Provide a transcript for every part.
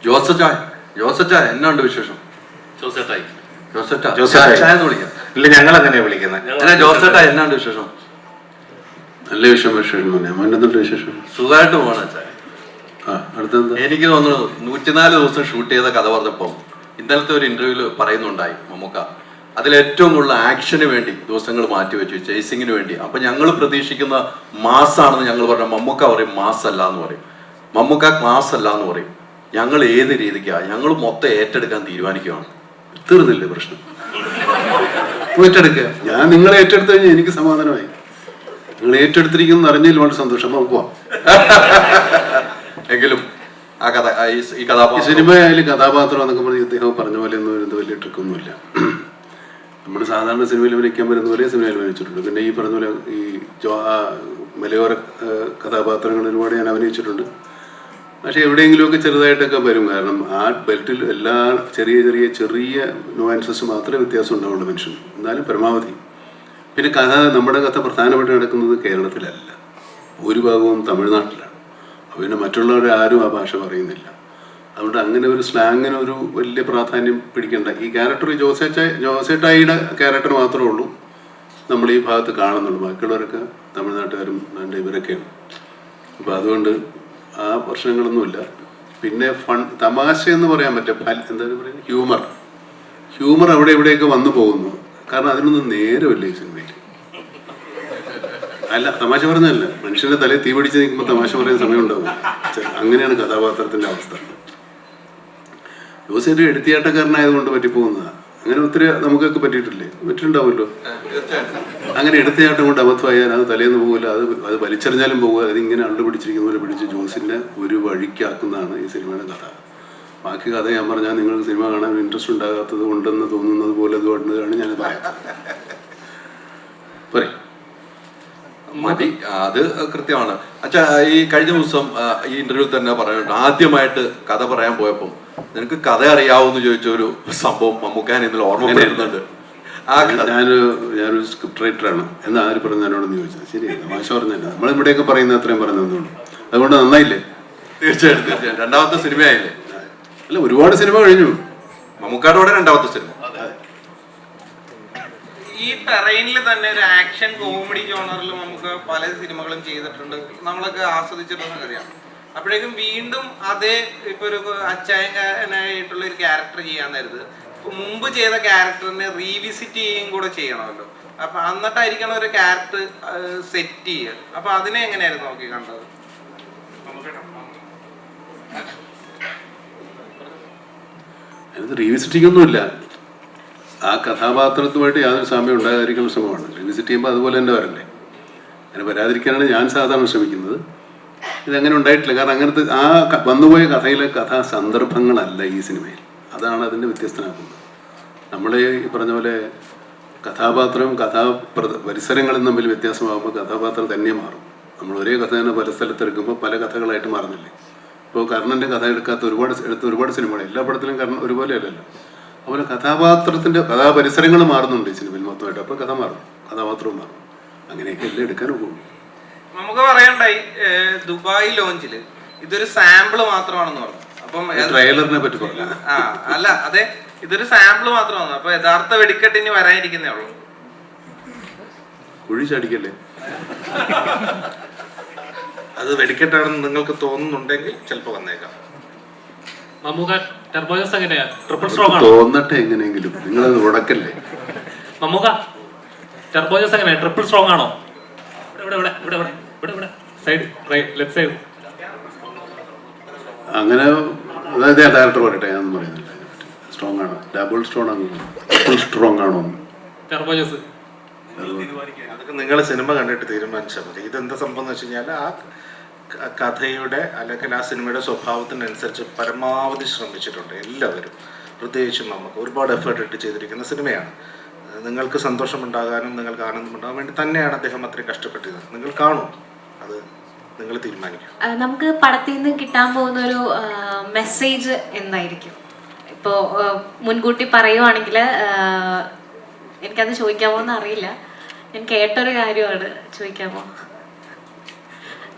ജോസച്ചാ എന്നാണ്ട് വിശേഷം? ജോസേട്ടായി ജോസച്ചായെന്ന് വിളിക്കാം. ഇല്ല, ഞങ്ങൾ അങ്ങനെയാ വിളിക്കുന്നത്. ജോസച്ചാ എന്നാണ്ട് വിശേഷം? നല്ല വിശേഷം. സുഖമായിട്ട് പോകണം അച്ഛാ. എനിക്ക് തോന്നുന്നു 104 ദിവസം ഷൂട്ട് ചെയ്ത കഥ പറഞ്ഞപ്പം ഇന്നലത്തെ ഒരു ഇന്റർവ്യൂല് പറയുന്നുണ്ടായി മമ്മൂക്ക, അതിലേറ്റവും കൂടുതൽ ആക്ഷന് വേണ്ടി ദിവസങ്ങൾ മാറ്റിവെച്ചു, ചേസിങ്ങിന് വേണ്ടി. അപ്പൊ ഞങ്ങൾ പ്രതീക്ഷിക്കുന്ന മാസാണെന്ന് ഞങ്ങൾ പറഞ്ഞ മമ്മൂക്ക പറയും മാസ് അല്ല എന്ന് പറയും, മമ്മൂക്ക ക്ലാസ് അല്ല എന്ന് പറയും. ഞങ്ങൾ ഏത് രീതിക്കാ? ഞങ്ങൾ മൊത്തം ഏറ്റെടുക്കാൻ തീരുമാനിക്കുകയാണ്. തീർന്നില്ലേ പ്രശ്നം? ഏറ്റെടുക്കുക. ഞാൻ നിങ്ങളെ ഏറ്റെടുത്തു കഴിഞ്ഞാൽ എനിക്ക് സമാധാനമായി. നിങ്ങൾ ഏറ്റെടുത്തിരിക്കുന്നു അറിഞ്ഞതിൽ വളരെ സന്തോഷം. നമുക്ക് പോവാം. എങ്കിലും ആ കഥ, ഈ കഥാപാത്രം, സിനിമയായാലും കഥാപാത്രം എന്നൊക്കെ പറഞ്ഞ് ഇദ്ദേഹം പറഞ്ഞ പോലെ ഒന്നും എന്ത് വലിയ ട്രിക്കൊന്നുമില്ല. നമ്മൾ സാധാരണ സിനിമയിൽ അഭിനയിക്കാൻ പറ്റുന്ന പോലെ സിനിമയിൽ അഭിനയിച്ചിട്ടുണ്ട്. പിന്നെ ഈ പറഞ്ഞ പോലെ ഈ മലയോര കഥാപാത്രങ്ങൾ ഒരുപാട് ഞാൻ അഭിനയിച്ചിട്ടുണ്ട്. പക്ഷെ എവിടെയെങ്കിലുമൊക്കെ ചെറുതായിട്ടൊക്കെ വരും. കാരണം ആ ബെൽറ്റിൽ എല്ലാ ചെറിയ നുവാൻസസ് മാത്രമേ വ്യത്യാസം ഉണ്ടാവുള്ളൂ മനുഷ്യന്. എന്നാലും പരമാവധി. പിന്നെ നമ്മുടെ കഥ പ്രധാനമായിട്ട് നടക്കുന്നത് കേരളത്തിലല്ല, ഭൂരിഭാഗവും തമിഴ്നാട്ടിലാണ്. പിന്നെ മറ്റുള്ളവർ ആരും ആ ഭാഷ പറയുന്നില്ല. അതുകൊണ്ട് അങ്ങനെ ഒരു സ്ലാങ്ങിന് ഒരു വലിയ പ്രാധാന്യം പിടിക്കേണ്ട. ഈ ക്യാരക്ടർ ജോസേട്ടായിയുടെ ക്യാരക്ടർ മാത്രമേ ഉള്ളൂ നമ്മൾ ഈ ഭാഗത്ത് കാണുന്നുള്ളൂ. ബാക്കിയുള്ളവരൊക്കെ തമിഴ്നാട്ടുകാരും ഇവരൊക്കെയാണ്. അപ്പോൾ അതുകൊണ്ട് ആ പ്രശ്നങ്ങളൊന്നുമില്ല. പിന്നെ തമാശ എന്ന് പറയാൻ പറ്റും, എന്താണ് പറയുക, ഹ്യൂമർ അവിടെ ഇവിടെയൊക്കെ വന്നു പോകുന്നു. കാരണം അതിനൊന്നും നേരമില്ല ഈ സിനിമയിൽ. അല്ല, തമാശ പറഞ്ഞല്ല, മനുഷ്യന്റെ തലയിൽ തീ പിടിച്ച് നിൽക്കുമ്പോൾ തമാശ പറയാൻ സമയം ഉണ്ടാവും. അങ്ങനെയാണ് കഥാപാത്രത്തിന്റെ അവസ്ഥ. ജോസേറ്റ് എടുത്തിയാട്ടക്കാരനായതുകൊണ്ട് പറ്റിപ്പോകുന്നതാണ്. അങ്ങനെ ഒത്തിരി നമുക്കൊക്കെ പറ്റിയിട്ടുണ്ടാവുമല്ലോ. അങ്ങനെ എടുത്തയാട്ടം കൊണ്ട് അബദ്ധമായാൽ അത് തലേന്ന് പോകില്ല, അത് വലിച്ചെറിഞ്ഞാലും പോകുക. അതിങ്ങനെ അണ്ടുപിടിച്ചിരിക്കുന്ന പോലെ പിടിച്ച് ജോസിനെ ഒരു വഴിക്കാക്കുന്നതാണ് ഈ സിനിമയുടെ കഥ. ബാക്കി കഥ ഞാൻ പറഞ്ഞാൽ നിങ്ങൾക്ക് സിനിമ കാണാൻ ഇൻട്രസ്റ്റ് ഉണ്ടാകാത്തത് ഉണ്ടെന്ന് തോന്നുന്നത് പോലെ അതുകൊണ്ടാണ് ഞാൻ പറയാം. മതി, അത് കൃത്യമാണ്. അച്ഛാ, ഈ കഴിഞ്ഞ ദിവസം ഈ ഇന്റർവ്യൂ തന്നെ പറയുന്നുണ്ട്, ആദ്യമായിട്ട് കഥ പറയാൻ പോയപ്പം നിനക്ക് കഥ അറിയാവൂന്ന് ചോദിച്ചൊരു സംഭവം മമ്മൂക്കാൻ ഇന്നലെ ഓർമ്മപ്പെടുന്നുണ്ട്. ഞാനൊരു സ്ക്രിപ്റ്റ് റൈറ്ററാണ് എന്ന് ആര് പറഞ്ഞു എന്നോടൊന്ന് ചോദിച്ചത്. ശരി, തമാശ പറഞ്ഞല്ല, നമ്മളിവിടെയൊക്കെ പറയുന്ന അത്രയും പറഞ്ഞതുകൊണ്ട് അതുകൊണ്ട് നന്നായില്ലേ? തീർച്ചയായിട്ടും രണ്ടാമത്തെ സിനിമയായില്ലേ? അല്ല, ഒരുപാട് സിനിമ കഴിഞ്ഞു. മമ്മൂക്കാരുടെ കൂടെ രണ്ടാമത്തെ സിനിമ. ഈ ടെറൈനിൽ തന്നെ ഒരു ആക്ഷൻ കോമഡി ജോണറിൽ നമുക്ക് പല സിനിമകളും ചെയ്തിട്ടുണ്ട്, നമ്മളൊക്കെ ആസ്വദിച്ചിട്ടുണ്ടെന്ന് അറിയാം. അപ്പോഴേക്കും വീണ്ടും അതേ ഇപ്പൊ ഒരു അച്ചായനായിട്ടുള്ള ഒരു ക്യാരക്ടർ ചെയ്യാൻ നേരത്ത് മുമ്പ് ചെയ്ത ക്യാരക്ടറിനെ റീവിസിറ്റ് ചെയ്യുകയും കൂടെ ചെയ്യണമല്ലോ. അപ്പൊ എന്നിട്ടായിരിക്കണം ഒരു ക്യാരക്ടർ സെറ്റ് ചെയ്യുക. അപ്പൊ അതിനെ എങ്ങനെയായിരുന്നു നോക്കി കണ്ടത്? അതിനകത്ത് റീവിസിറ്റിംഗ് ഒന്നുമില്ല. ആ കഥാപാത്രത്തുമായിട്ട് യാതൊരു സാമ്യം ഉണ്ടാകാതിരിക്കുന്ന ശ്രമമാണ്. റീവിസിറ്റ് ചെയ്യുമ്പോൾ അതുപോലെ തന്നെ വരണ്ടേ. അങ്ങനെ വരാതിരിക്കാനാണ് ഞാൻ സാധാരണ ശ്രമിക്കുന്നത്. ഇതങ്ങനെ ഉണ്ടായിട്ടില്ല. കാരണം അങ്ങനത്തെ ആ വന്നുപോയ കഥയിലെ കഥാസന്ദർഭങ്ങളല്ല ഈ സിനിമയിൽ. അതാണ് അതിൻ്റെ വ്യത്യസ്തനാക്കുന്നത്. നമ്മൾ ഈ പറഞ്ഞ പോലെ കഥാപാത്രവും പരിസരങ്ങളും തമ്മിൽ വ്യത്യാസമാകുമ്പോൾ കഥാപാത്രം തന്നെ മാറും. നമ്മൾ ഒരേ കഥ തന്നെ പല സ്ഥലത്തെടുക്കുമ്പോൾ പല കഥകളായിട്ട് മാറുന്നില്ലേ. ഇപ്പോൾ കർണൻ്റെ കഥ എടുത്ത ഒരുപാട് സിനിമകൾ, എല്ലാ പടത്തിലും കർണൻ ഒരുപോലെ അല്ലല്ലോ. അതുപോലെ കഥാപരിസരങ്ങൾ മാറുന്നുണ്ട് ഈ സിനിമയിൽ മൊത്തമായിട്ട്. അപ്പോൾ കഥ മാറും, കഥാപാത്രവും മാറും. അങ്ങനെയൊക്കെ എല്ലാം എടുക്കാനും പോകും. നമുക്ക് പറയണ്ടായി ദുബായ് ലോഞ്ചില് ഇതൊരു സാമ്പിള് മാത്രമാണെന്ന് പറഞ്ഞു. അപ്പം ട്രെയിലറിനെ പറ്റി പറഞ്ഞു. അല്ല, അതെ, ഇതൊരു സാമ്പിള് മാത്രമാണ്. അപ്പൊ യഥാർത്ഥ വെടിക്കെട്ട് ഇനി വരാനിരിക്കുന്നേ ഉള്ളൂ. കുഴി ചാടിക്കല്ലേ? അത് വെടിക്കെട്ടാണെന്ന് നിങ്ങൾക്ക് തോന്നുന്നുണ്ടെങ്കിൽ ചിലപ്പോൾ വന്നേക്കാം. തോന്നട്ടെ എങ്ങനെയെങ്കിലും, നിങ്ങളത് ഉടക്കല്ലേ. ട്രിപ്പിൾ സ്ട്രോങ് ആണോ? അങ്ങനെ അതായത് ഡയറക്ടർ പറയട്ടെ, ഞാനൊന്നും പറയുന്നില്ല. സ്ട്രോങ് ആണോ, ഡബിൾ സ്ട്രോങ് ആണോ, ട്രിപ്പിൾ സ്ട്രോങ് ആണോ? അതൊക്കെ നിങ്ങൾ സിനിമ കണ്ടിട്ട് തീരുമാനിച്ചാൽ മതി. ഇതെന്താ സംഭവം എന്ന് വെച്ച് കഴിഞ്ഞാൽ ആ കഥയുടെ അല്ലെങ്കിൽ ആ സിനിമയുടെ സ്വഭാവത്തിനനുസരിച്ച് പരമാവധി ശ്രമിച്ചിട്ടുണ്ട് എല്ലാവരും. പ്രത്യേകിച്ചും നമുക്ക് ഒരുപാട് എഫേർട്ട് ഇട്ട് ചെയ്തിരിക്കുന്ന സിനിമയാണ്. നിങ്ങൾക്ക് സന്തോഷമുണ്ടാകാനും നിങ്ങൾക്ക് ആനന്ദമുണ്ടാകാൻ വേണ്ടി തന്നെയാണ് അദ്ദേഹം അത്രയും കഷ്ടപ്പെട്ടത്. നിങ്ങൾ കാണും, അത് നിങ്ങൾ തീരുമാനിക്കും. നമുക്ക് പടത്തിൽ നിന്ന് കിട്ടാൻ പോകുന്ന ഒരു മെസ്സേജ് എന്തായിരിക്കും? ഇപ്പോൾ മുൻകൂട്ടി പറയുവാണെങ്കിൽ എനിക്കത് ചോദിക്കാമോ എന്ന് അറിയില്ല. ഞാൻ കേട്ടൊരു കാര്യമാണ്, ചോദിക്കാമോ?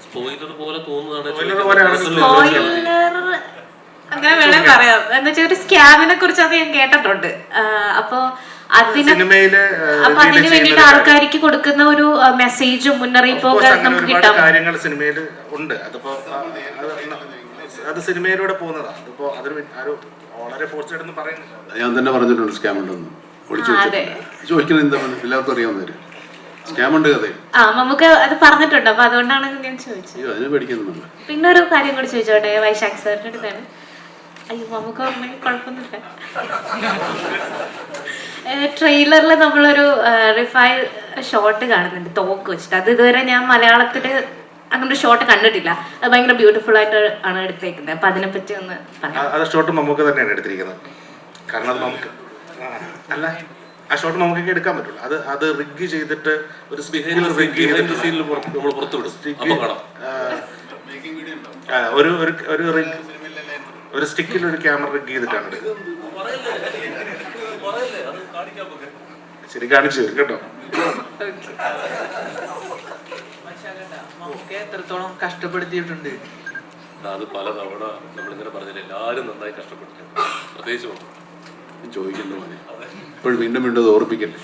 സ്പോയിലർ പോലെ തോന്നുന്നതാണ്. സ്പോയിലർ അങ്ങനെ വേണേ എന്ന് വെച്ചാൽ ഒരു സ്കാമിനെ കുറിച്ച് അത് ഞാൻ കേട്ടിട്ടുണ്ട്. അപ്പൊ സിനിമയില് അപ്പൊ അതിന് വേണ്ടിട്ട് ആൾക്കാർക്ക് കൊടുക്കുന്ന ഒരു മെസ്സേജും മുന്നറിയിപ്പും ഒക്കെ നമുക്ക് കിട്ടാം. കാര്യങ്ങൾ സിനിമയിൽ ഉണ്ട്. അതിപ്പോ അത് സിനിമയിലൂടെ പോകുന്നതാണ്. അതിപ്പോ അതൊരു വളരെ പോസ്റ്റഡ് പറയുന്നത് ഞാൻ തന്നെ പറഞ്ഞിട്ടുണ്ട് സ്കാം ഉണ്ടെന്ന്. ഒളിച്ചു ചോദിക്കുന്നത് എന്താ എല്ലാവർക്കും അറിയാവുന്നവര് സ്കാം ഉണ്ട് കഥ. നമുക്ക് അത് പറഞ്ഞിട്ടുണ്ട്. അപ്പൊ അതുകൊണ്ടാണ് ഞാൻ ചോദിച്ചത്. അയ്യോ അതിന് പഠിക്കുന്നുണ്ട്. പിന്നെ ഒരു കാര്യം കൂടി ചോദിച്ചോട്ടെ, വൈശാഖ് സാറിന്റെ അടുത്താണ്. അയ്യോ നമുക്ക് ഉണ്ടെങ്കിൽ കുഴപ്പമൊന്നുമില്ല. ട്രെയിലറിൽ നമ്മളൊരു റിഫൈൽ ഷോട്ട് കാണുന്നുണ്ട് തോക്ക് വെച്ചിട്ട്. അത് ഇതുവരെ ഞാൻ മലയാളത്തില് അങ്ങനെ ഷോട്ട് കണ്ടിട്ടില്ല. അത് ഭയങ്കര ബ്യൂട്ടിഫുൾ ആയിട്ട് ആണ് എടുത്തേക്കുന്നത്. അപ്പൊ അതിനെ പറ്റി ഒന്ന് പറയാം. ആ ഷോട്ട് നമുക്ക് തന്നെയാണ് എടുത്തിരിക്കുന്നത്. കാരണം അത് നമുക്ക് അല്ല, ആ ഷോട്ട് നമുക്കൊക്കെ എടുക്കാൻ പറ്റുള്ളൂ. അത് റിഗ് ചെയ്തിട്ട് ഒരു ഒരു സ്റ്റിക്കിൽ ഒരു ക്യാമറ റിഗ് ചെയ്തിട്ടാണ് എടുക്കുന്നത്. ശരി, കാണിച്ചു തരും കേട്ടോ. എത്രത്തോളം കഷ്ടപ്പെടുത്തിയിട്ടുണ്ട്. അത് പല തവണ നമ്മളിങ്ങനെ പറഞ്ഞില്ല, എല്ലാവരും നന്നായി കഷ്ടപ്പെട്ടിട്ടുണ്ട്. പ്രത്യേകിച്ച് ചോദിക്കണ്ടോ മോനെ, ഇപ്പോഴും വീണ്ടും വീണ്ടും അത് ഓർപ്പിക്കല്ലേ.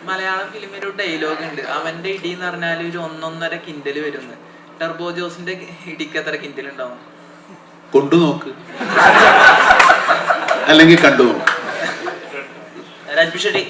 മലയാളം ഫിലിമിൽ ഒരു ഡയലോഗ് ഉണ്ട്, അവന്റെ ഇടി എന്ന് പറഞ്ഞാൽ ഒരു 1.5 കിൻഡല് വരുന്നു. ടർബോ ജോസിന്റെ ഇടിക്ക് എത്ര കിൻഡൽ ഉണ്ടാവും? കൊണ്ടു നോക്ക്, അല്ലെങ്കിൽ കണ്ടു നോക്ക്. രാജ്ബി ഷെട്ടി